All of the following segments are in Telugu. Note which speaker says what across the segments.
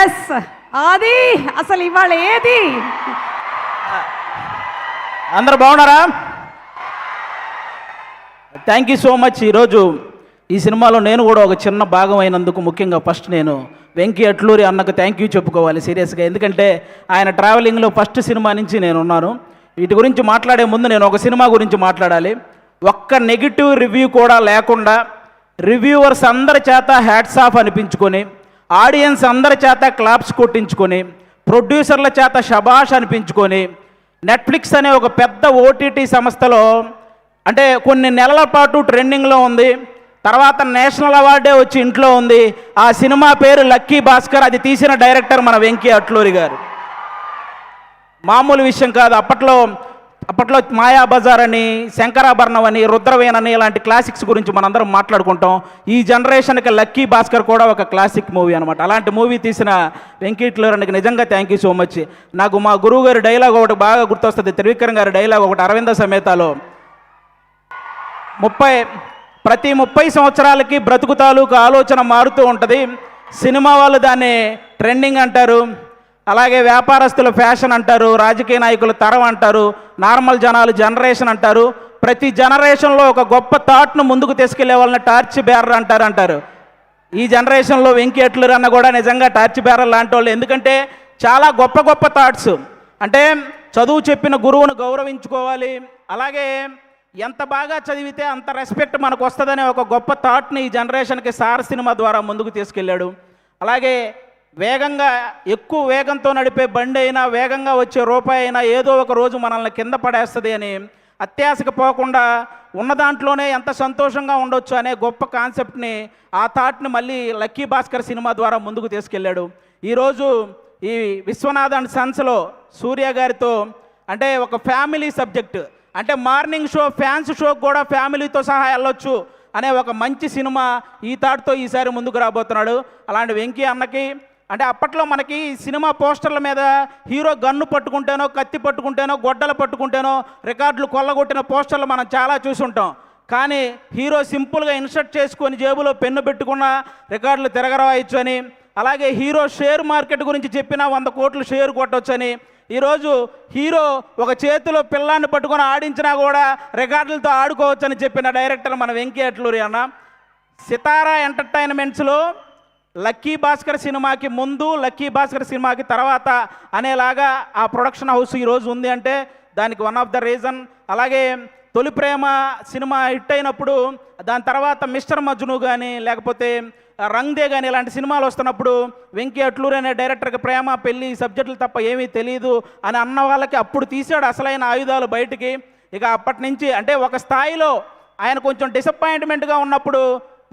Speaker 1: ఎస్ అది అసలు ఇవాళ ఏది
Speaker 2: అందరు బాగున్నారా? Thank you so much. ఈరోజు ఈ సినిమాలో నేను కూడా ఒక చిన్న భాగం అయినందుకు ముఖ్యంగా ఫస్ట్ నేను వెంకీ అట్లూరి అన్నకు థ్యాంక్ యూ చెప్పుకోవాలి సీరియస్గా. ఎందుకంటే ఆయన ట్రావెలింగ్లో ఫస్ట్ సినిమా నుంచి నేను ఉన్నాను. వీటి గురించి మాట్లాడే ముందు నేను ఒక సినిమా గురించి మాట్లాడాలి. ఒక్క నెగిటివ్ రివ్యూ కూడా లేకుండా రివ్యూవర్స్ అందరి చేత హ్యాట్స్ ఆఫ్ అనిపించుకొని, ఆడియన్స్ అందరి చేత క్లాప్స్ కొట్టించుకొని, ప్రొడ్యూసర్ల చేత షబాష్ అనిపించుకొని, నెట్ఫ్లిక్స్ అనే ఒక పెద్ద ఓటీటీ సంస్థలో అంటే కొన్ని నెలల పాటు ట్రెండింగ్లో ఉంది. తర్వాత నేషనల్ అవార్డే వచ్చి ఇంట్లో ఉంది. ఆ సినిమా పేరు లక్కీ భాస్కర్. అది తీసిన డైరెక్టర్ మన వెంకీ అట్లూరి గారు. మామూలు విషయం కాదు. అప్పట్లో మాయాబజార్ అని, శంకరాభరణం అని, రుద్రవేణ్ అని ఇలాంటి క్లాసిక్స్ గురించి మనందరం మాట్లాడుకుంటాం. ఈ జనరేషన్కి లక్కీ భాస్కర్ కూడా ఒక క్లాసిక్ మూవీ అనమాట. అలాంటి మూవీ తీసిన వెంకీ అట్లూరికి నిజంగా థ్యాంక్ యూ సో మచ్. నాకు మా గురువు గారి డైలాగ్ ఒకటి బాగా గుర్తొస్తుంది. త్రివిక్రమ్ గారి డైలాగ్ ఒకటి అరవింద సమేతలో, ప్రతి 30 సంవత్సరాలకి బ్రతుకు తాలూకు ఆలోచన మారుతూ ఉంటుంది. సినిమా వాళ్ళు దాన్ని ట్రెండింగ్ అంటారు, అలాగే వ్యాపారస్తులు ఫ్యాషన్ అంటారు, రాజకీయ నాయకులు తరం అంటారు, నార్మల్ జనాలు జనరేషన్ అంటారు. ప్రతి జనరేషన్లో ఒక గొప్ప థాట్ను ముందుకు తీసుకెళ్లే వాళ్ళని టార్చ్ బేరర్ అంటారు. ఈ జనరేషన్లో వెంకీ అట్లూరి అన్న కూడా నిజంగా టార్చ్ బేరర్ లాంటి వాళ్ళు. ఎందుకంటే చాలా గొప్ప గొప్ప థాట్స్. అంటే చదువు చెప్పిన గురువును గౌరవించుకోవాలి, అలాగే ఎంత బాగా చదివితే అంత రెస్పెక్ట్ మనకు వస్తుందనే ఒక గొప్ప థాట్ని ఈ జనరేషన్కి సార్ సినిమా ద్వారా ముందుకు తీసుకెళ్ళాడు. అలాగే వేగంగా ఎక్కువ వేగంతో నడిపే బండి అయినా, వేగంగా వచ్చే రూపాయి అయినా ఏదో ఒక రోజు మనల్ని కింద పడేస్తుంది అని అత్యాశకు పోకుండా ఉన్న దాంట్లోనే ఎంత సంతోషంగా ఉండొచ్చు అనే గొప్ప కాన్సెప్ట్ని, ఆ థాట్ని మళ్ళీ లక్కీ భాస్కర్ సినిమా ద్వారా ముందుకు తీసుకెళ్ళాడు. ఈరోజు ఈ విశ్వనాథ్ అండ్ సన్స్లో సూర్య గారితో అంటే ఒక ఫ్యామిలీ సబ్జెక్టు, అంటే మార్నింగ్ షో ఫ్యాన్స్ షోకి కూడా ఫ్యామిలీతో సహా వెళ్ళొచ్చు అనే ఒక మంచి సినిమా ఈ థాట్తో ఈసారి ముందుకు రాబోతున్నాడు. అలాంటి వెంకీ అన్నకి అంటే అప్పట్లో మనకి సినిమా పోస్టర్ల మీద హీరో గన్ను పట్టుకుంటేనో, కత్తి పట్టుకుంటేనో, గొడ్డలు పట్టుకుంటేనో రికార్డులు కొల్లగొట్టిన పోస్టర్లు మనం చాలా చూసుంటాం. కానీ హీరో సింపుల్గా ఇన్సర్ట్ చేసుకొని జేబులో పెన్ను పెట్టుకున్న రికార్డులు తిరగరాయచ్చు అని, అలాగే హీరో షేర్ మార్కెట్ గురించి చెప్పినా 100 కోట్లు షేర్ కొట్టొచ్చని, ఈరోజు హీరో ఒక చేతిలో పిల్లాన్ని పట్టుకొని ఆడించినా కూడా రికార్డులతో ఆడుకోవచ్చని చెప్పిన డైరెక్టర్ మన వెంకీ అట్లూరి అన్న. సితారా ఎంటర్టైన్మెంట్స్లో లక్కీ భాస్కర్ సినిమాకి ముందు, లక్కీ భాస్కర్ సినిమాకి తర్వాత అనేలాగా ఆ ప్రొడక్షన్ హౌస్ ఈరోజు ఉంది అంటే దానికి వన్ ఆఫ్ ద రీజన్. అలాగే తొలి ప్రేమ సినిమా హిట్ అయినప్పుడు దాని తర్వాత మిస్టర్ మజ్ను కానీ, లేకపోతే రంగ్ దే కానీ ఇలాంటి సినిమాలు వస్తున్నప్పుడు వెంకీ అట్లూరి అనే డైరెక్టర్కి ప్రేమ, పెళ్ళి సబ్జెక్టులు తప్ప ఏమీ తెలియదు అని అన్న వాళ్ళకి అప్పుడు తీసాడు అసలైన ఆయుధాలు బయటికి. ఇక అప్పటి నుంచి అంటే ఒక స్థాయిలో ఆయన కొంచెం డిసప్పాయింట్మెంట్గా ఉన్నప్పుడు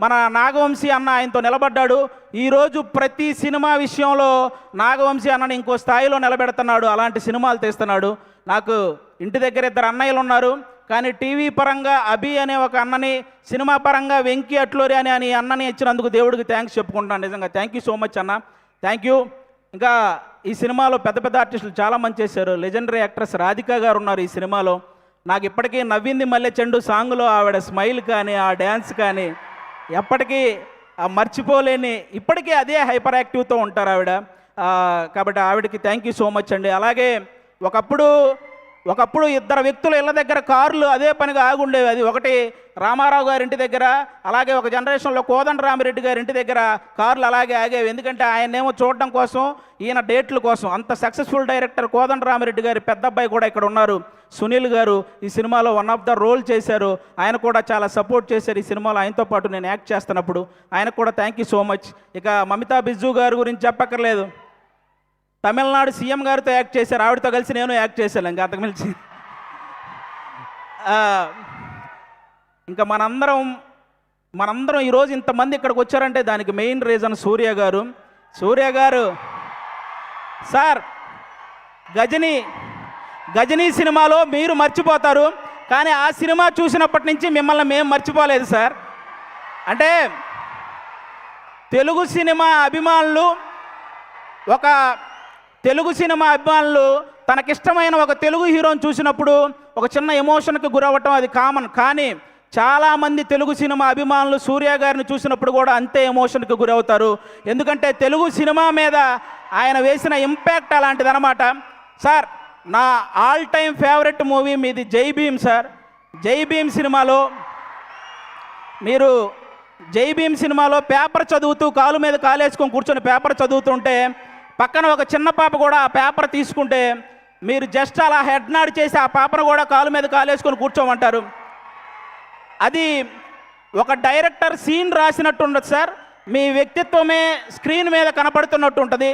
Speaker 2: మన నాగవంశీ అన్న ఆయనతో నిలబడ్డాడు. ఈరోజు ప్రతి సినిమా విషయంలో నాగవంశీ అన్నని ఇంకో స్థాయిలో నిలబెడుతున్నాడు. అలాంటి సినిమాలు తీస్తున్నాడు. నాకు ఇంటి దగ్గర 2 అన్నయ్యలు ఉన్నారు, కానీ టీవీ పరంగా అభి అనే ఒక అన్నని, సినిమా పరంగా వెంకీ అట్లూరి అని అన్నని ఇచ్చినందుకు దేవుడికి థ్యాంక్స్ చెప్పుకుంటున్నాను. నిజంగా థ్యాంక్ యూ సో మచ్ అన్న, థ్యాంక్ యూ. ఇంకా ఈ సినిమాలో పెద్ద పెద్ద ఆర్టిస్టులు చాలామంది చేశారు. లెజెండరీ యాక్ట్రెస్ రాధికా గారు ఉన్నారు ఈ సినిమాలో. నాకు ఇప్పటికీ నవ్వింది మల్లె చెండు సాంగ్లో ఆవిడ స్మైల్ కానీ, ఆ డ్యాన్స్ కానీ ఎప్పటికీ మర్చిపోలేని, ఇప్పటికీ అదే హైపర్ యాక్టివ్తో ఉంటారు ఆవిడ. కాబట్టి ఆవిడకి థ్యాంక్ యూ సో మచ్ అండి. అలాగే ఒకప్పుడు 2 వ్యక్తులు ఇళ్ళ దగ్గర కార్లు అదే పనిగా ఆగుండేవి. అది ఒకటి రామారావు గారి ఇంటి దగ్గర, అలాగే ఒక జనరేషన్లో కోదండరామిరెడ్డి గారి ఇంటి దగ్గర కార్లు అలాగే ఆగేవి. ఎందుకంటే ఆయనేమో చూడడం కోసం, ఈయన డేట్ల కోసం. అంత సక్సెస్ఫుల్ డైరెక్టర్ కోదండరామిరెడ్డి గారి పెద్ద అబ్బాయి కూడా ఇక్కడ ఉన్నారు, సునీల్ గారు. ఈ సినిమాలో వన్ ఆఫ్ ద రోల్ చేశారు. ఆయన కూడా చాలా సపోర్ట్ చేశారు ఈ సినిమాలో. ఆయనతో పాటు నేను యాక్ట్ చేస్తున్నప్పుడు ఆయనకు కూడా థ్యాంక్ యూ సో మచ్. ఇక మమితా బిజ్జు గారి గురించి చెప్పక్కర్లేదు. తమిళనాడు సీఎం గారితో యాక్ట్ చేశారు, ఆవిడతో కలిసి నేను యాక్ట్ చేశాను. ఇంకా అంతకుమించి ఇంకా మనందరం ఈరోజు ఇంతమంది ఇక్కడికి వచ్చారంటే దానికి మెయిన్ రీజన్ సూర్య గారు. సార్ గజనీ సినిమాలో మీరు మర్చిపోతారు, కానీ ఆ సినిమా చూసినప్పటి నుంచి మిమ్మల్ని మేము మర్చిపోలేదు సార్. అంటే తెలుగు సినిమా అభిమానులు తనకిష్టమైన ఒక తెలుగు హీరోని చూసినప్పుడు ఒక చిన్న ఎమోషన్కి గురవ్వటం అది కామన్. కానీ చాలామంది తెలుగు సినిమా అభిమానులు సూర్య గారిని చూసినప్పుడు కూడా అంతే ఎమోషన్కి గురవుతారు. ఎందుకంటే తెలుగు సినిమా మీద ఆయన వేసిన ఇంపాక్ట్ అలాంటిదన్నమాట. సార్, నా ఆల్ టైమ్ ఫేవరెట్ మూవీ మీది జై భీమ్ సార్. జై భీమ్ సినిమాలో మీరు పేపర్ చదువుతూ కాలు మీద కాలేసుకొని కూర్చొని పేపర్ చదువుతుంటే పక్కన ఒక చిన్న పాప కూడా ఆ పేపర్ తీసుకుంటే మీరు జస్ట్ అలా హెడ్ నాడ్ చేసి ఆ పాపను కూడా కాలు మీద కాలేసుకొని కూర్చోమంటారు. అది ఒక డైరెక్టర్ సీన్ రాసినట్టు ఉండదు సార్. మీ వ్యక్తిత్వమే స్క్రీన్ మీద కనపడుతున్నట్టు ఉంటుంది.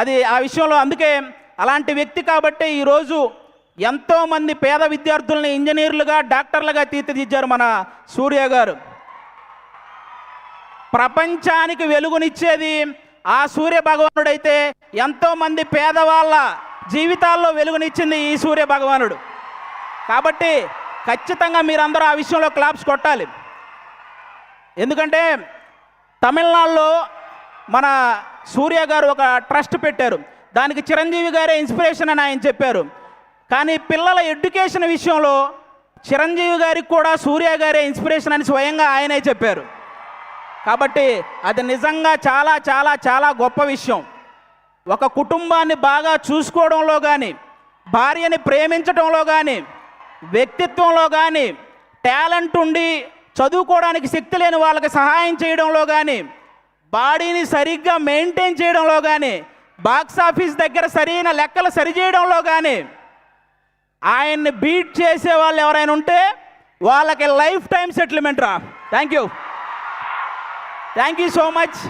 Speaker 2: అది ఆ విషయంలో అందుకే అలాంటి వ్యక్తి కాబట్టి ఈరోజు ఎంతోమంది పేద విద్యార్థుల్ని ఇంజనీర్లుగా డాక్టర్లుగా తీర్చిదిద్దారు మన సూర్య గారు. ప్రపంచానికి వెలుగునిచ్చేది ఆ సూర్య భగవానుడైతే ఎంతోమంది పేదవాళ్ళ జీవితాల్లో వెలుగునిచ్చింది ఈ సూర్య భగవానుడు. కాబట్టి ఖచ్చితంగా మీరందరూ ఆ విషయంలో క్లాప్స్ కొట్టాలి. ఎందుకంటే తమిళనాడులో మన సూర్య గారు ఒక ట్రస్ట్ పెట్టారు. దానికి చిరంజీవి గారే ఇన్స్పిరేషన్ అని ఆయన చెప్పారు. కానీ పిల్లల ఎడ్యుకేషన్ విషయంలో చిరంజీవి గారికి కూడా సూర్య గారే ఇన్స్పిరేషన్ అని స్వయంగా ఆయనే చెప్పారు. కాబట్టి అది నిజంగా చాలా చాలా చాలా గొప్ప విషయం. ఒక కుటుంబాన్ని బాగా చూసుకోవడంలో కానీ, భార్యని ప్రేమించడంలో కానీ, వ్యక్తిత్వంలో కానీ, టాలెంట్ ఉండి చదువుకోవడానికి శక్తి లేని వాళ్ళకి సహాయం చేయడంలో కానీ, బాడీని సరిగ్గా మెయింటైన్ చేయడంలో కానీ, బాక్స్ ఆఫీస్ దగ్గర సరైన లెక్కలు సరిచేయడంలో కానీ ఆయన్ని బీట్ చేసే వాళ్ళు ఎవరైనా ఉంటే వాళ్ళకి లైఫ్ టైం సెటిల్మెంట్ రా. Thank you so much.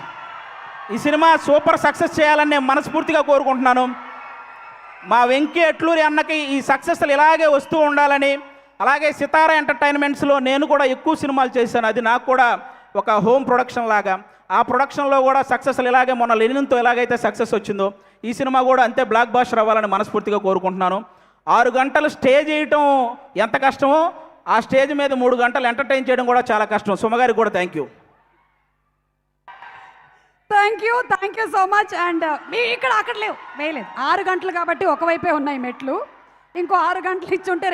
Speaker 2: ఈ సినిమా సూపర్ సక్సెస్ చేయాలని నేను మనస్ఫూర్తిగా కోరుకుంటున్నాను. మా వెంకీ అట్లూరి అన్నకి ఈ సక్సెస్లు ఇలాగే వస్తూ ఉండాలని, అలాగే సితారా ఎంటర్టైన్మెంట్స్లో నేను కూడా ఎక్కువ సినిమాలు చేశాను. అది నాకు కూడా ఒక హోమ్ ప్రొడక్షన్ లాగా. ఆ ప్రొడక్షన్లో కూడా సక్సెస్లు ఇలాగే మొన్న లెనిన్తో ఎలాగైతే సక్సెస్ వచ్చిందో ఈ సినిమా కూడా అంతే బ్లాక్ బాస్టర్ అవ్వాలని మనస్ఫూర్తిగా కోరుకుంటున్నాను. 6 గంటలు స్టే చేయటం ఎంత కష్టమో ఆ స్టేజ్ మీద 3 గంటలు ఎంటర్టైన్ చేయడం కూడా చాలా కష్టం. సుమగారికి కూడా thank you
Speaker 1: so much. And మీ ఇక్కడ అక్కడ లేవు వేయలేదు. 6 గంటలు కాబట్టి ఒకవైపే ఉన్నాయి మెట్లు. ఇంకో 6 గంటలు ఇచ్చి ఉంటే